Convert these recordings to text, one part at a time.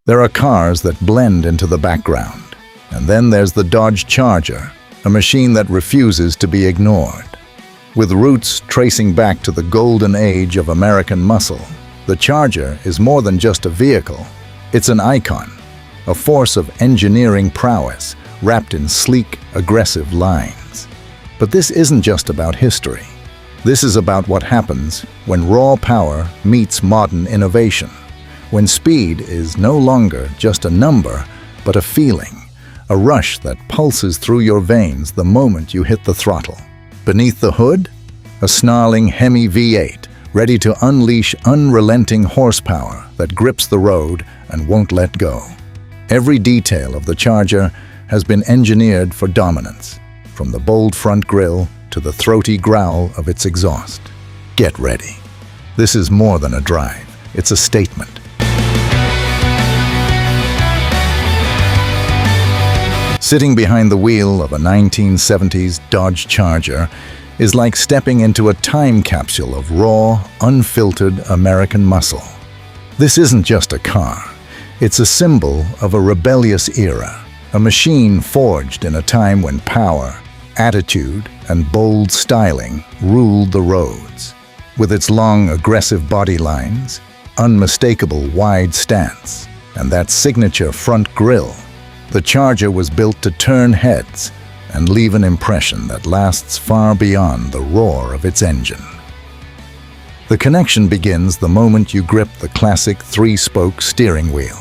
There are cars that blend into the background. And then there's the Dodge Charger, a machine that refuses to be ignored. With roots tracing back to the golden age of American muscle, the Charger is more than just a vehicle. It's an icon, a force of engineering prowess wrapped in sleek, aggressive lines. But this isn't just about history. This is about what happens when raw power meets modern innovation, when speed is no longer just a number, but a feeling, a rush that pulses through your veins the moment you hit the throttle. Beneath the hood, a snarling Hemi V8, ready to unleash unrelenting horsepower that grips the road and won't let go. Every detail of the Charger has been engineered for dominance, from the bold front grille to the throaty growl of its exhaust. Get ready. This is more than a drive, it's a statement. Sitting behind the wheel of a 1970s Dodge Charger is like stepping into a time capsule of raw, unfiltered American muscle. This isn't just a car. It's a symbol of a rebellious era, a machine forged in a time when power, attitude, and bold styling ruled the roads. With its long, aggressive body lines, unmistakable wide stance, and that signature front grille, the Charger was built to turn heads and leave an impression that lasts far beyond the roar of its engine. The connection begins the moment you grip the classic three-spoke steering wheel.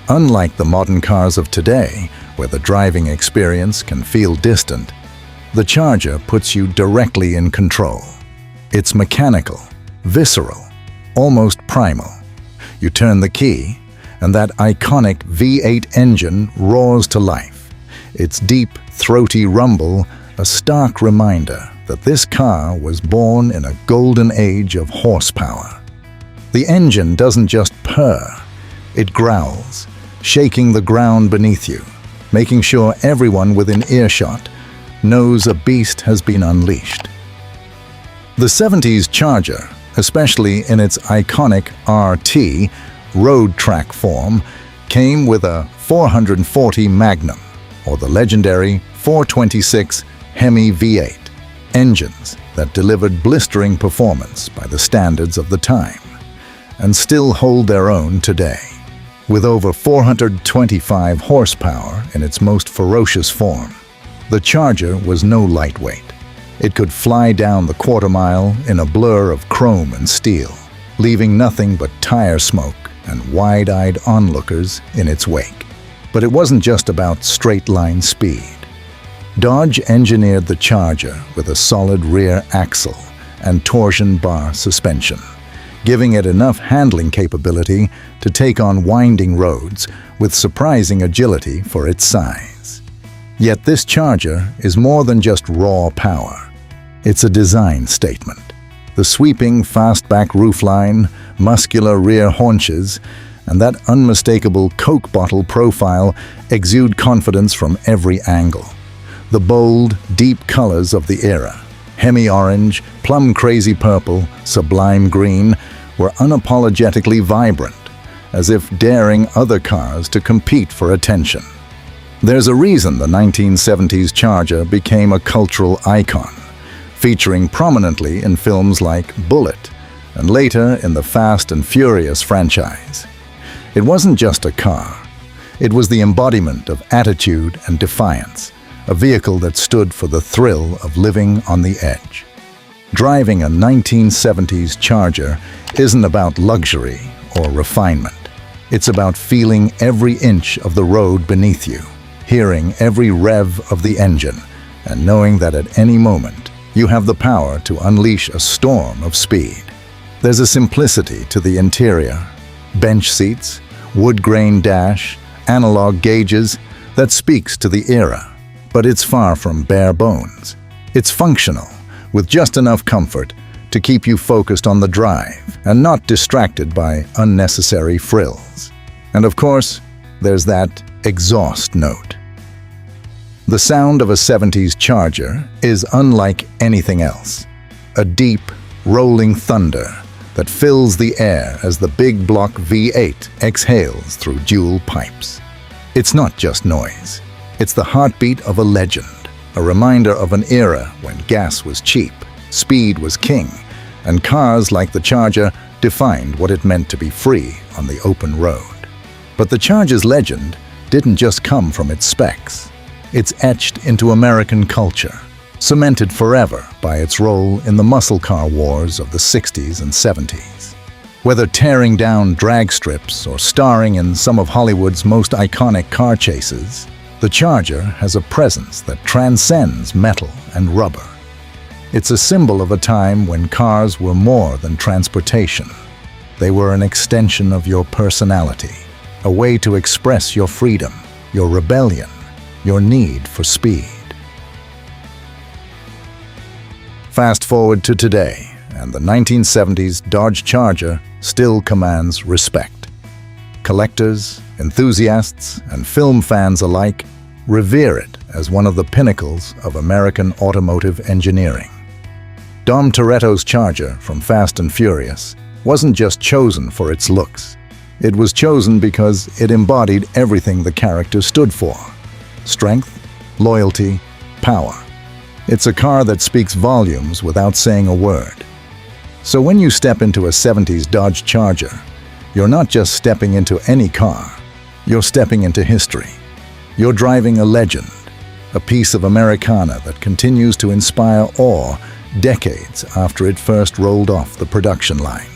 Unlike the modern cars of today, where the driving experience can feel distant, the Charger puts you directly in control. It's mechanical, visceral, almost primal. You turn the key, and that iconic V8 engine roars to life. Its deep, throaty rumble, a stark reminder that this car was born in a golden age of horsepower. The engine doesn't just purr, it growls, shaking the ground beneath you, making sure everyone within earshot knows a beast has been unleashed. The 70s Charger, especially in its iconic RT, road track form, came with a 440 Magnum, or the legendary 426 Hemi V8, engines that delivered blistering performance by the standards of the time, and still hold their own today. With over 425 horsepower in its most ferocious form, the Charger was no lightweight. It could fly down the quarter-mile in a blur of chrome and steel, leaving nothing but tire smoke and wide-eyed onlookers in its wake. But it wasn't just about straight-line speed. Dodge engineered the Charger with a solid rear axle and torsion bar suspension, giving it enough handling capability to take on winding roads with surprising agility for its size. Yet this Charger is more than just raw power. It's a design statement. The sweeping fastback roofline, muscular rear haunches, and that unmistakable Coke bottle profile exude confidence from every angle. The bold, deep colors of the era, Hemi orange, plum crazy purple, sublime green, were unapologetically vibrant, as if daring other cars to compete for attention. There's a reason the 1970s Charger became a cultural icon, featuring prominently in films like Bullitt, and later in the Fast and Furious franchise. It wasn't just a car. It was the embodiment of attitude and defiance, a vehicle that stood for the thrill of living on the edge. Driving a 1970s Charger isn't about luxury or refinement. It's about feeling every inch of the road beneath you, hearing every rev of the engine, and knowing that at any moment, you have the power to unleash a storm of speed. There's a simplicity to the interior, bench seats, wood grain dash, analog gauges, that speaks to the era. But it's far from bare bones. It's functional, with just enough comfort to keep you focused on the drive and not distracted by unnecessary frills. And of course, there's that exhaust note. The sound of a 70s Charger is unlike anything else. A deep, rolling thunder that fills the air as the big block V8 exhales through dual pipes. It's not just noise. It's the heartbeat of a legend, a reminder of an era when gas was cheap, speed was king, and cars like the Charger defined what it meant to be free on the open road. But the Charger's legend didn't just come from its specs. It's etched into American culture, cemented forever by its role in the muscle car wars of the 60s and 70s. Whether tearing down drag strips or starring in some of Hollywood's most iconic car chases, the Charger has a presence that transcends metal and rubber. It's a symbol of a time when cars were more than transportation. They were an extension of your personality, a way to express your freedom, your rebellion, your need for speed. Fast forward to today, and the 1970s Dodge Charger still commands respect. Collectors, enthusiasts, and film fans alike revere it as one of the pinnacles of American automotive engineering. Dom Toretto's Charger from Fast and Furious wasn't just chosen for its looks. It was chosen because it embodied everything the character stood for: strength, loyalty, power. It's a car that speaks volumes without saying a word. So when you step into a 70s Dodge Charger, you're not just stepping into any car, you're stepping into history. You're driving a legend, a piece of Americana that continues to inspire awe decades after it first rolled off the production line.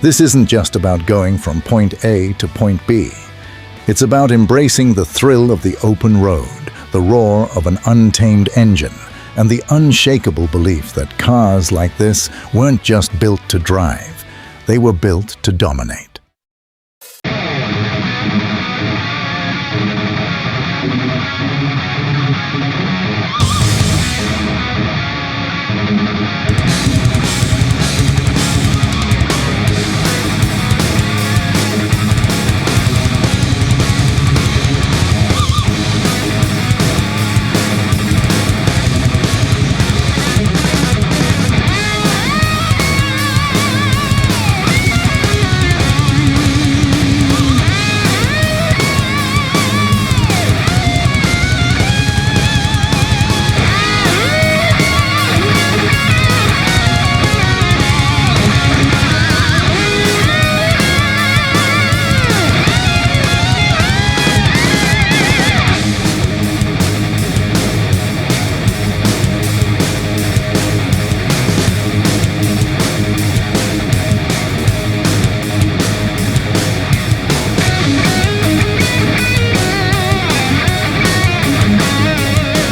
This isn't just about going from point A to point B. It's about embracing the thrill of the open road, the roar of an untamed engine, and the unshakable belief that cars like this weren't just built to drive, they were built to dominate.